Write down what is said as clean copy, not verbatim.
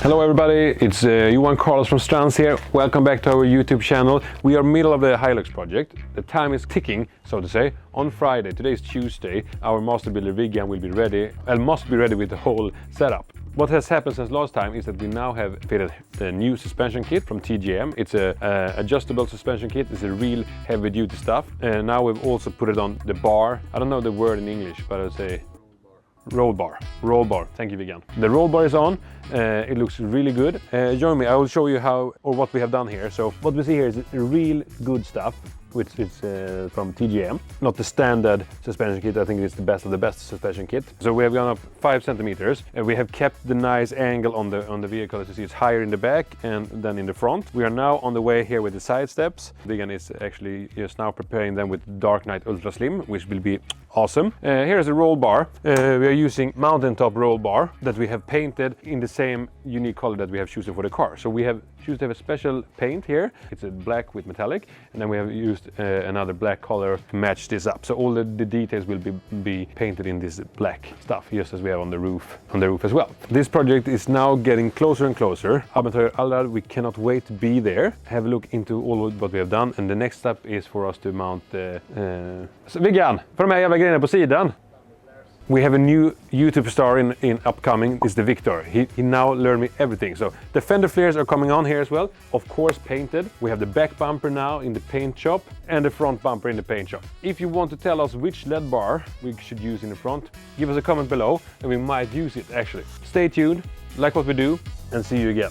Hello everybody, it's Johan from Strands here. Welcome back to our YouTube channel. We are middle of the Hilux project. The time is ticking, so to say. On Friday, today is Tuesday, our master builder Vigan will be ready and must be ready with the whole setup. What has happened since last time is that we now have fitted the new suspension kit from TGM. It's a adjustable suspension kit. It's a real heavy duty stuff. And now we've also put it on the bar. I don't know the word in English, but I would say roll bar. Thank you, Vigan. The roll bar is on. It looks really good. Join me. I will show you how or what we have done here. So what we see here is real good stuff, which is from TGM. Not the standard suspension kit. I think it's the best of the best suspension kit. So we have gone up 5 centimeters, and we have kept the nice angle on the vehicle. As you see, it's higher in the back and then in the front. We are now on the way here with the side steps. Vigan is actually just now preparing them with Dark Knight Ultra Slim, which will be awesome. Here is a roll bar. We are using mountaintop roll bar that we have painted in the same unique color that we have chosen for the car. So we have chosen to have a special paint here. It's a black with metallic, and then we have used another black color to match this up. So all the details will be painted in this black stuff, just as we have on the roof as well. This project is now getting closer and closer. Abenteuer Allrad, we cannot wait to be there. Have a look into all of what we have done, and the next step is for us to mount the Vigan, för de här jävla grejerna på sidan. We have a new YouTube star in upcoming, is the Victor. He now learned me everything. So the fender flares are coming on here as well. Of course painted. We have the back bumper now in the paint shop and the front bumper in the paint shop. If you want to tell us which LED bar we should use in the front, give us a comment below and we might use it actually. Stay tuned, like what we do, and see you again.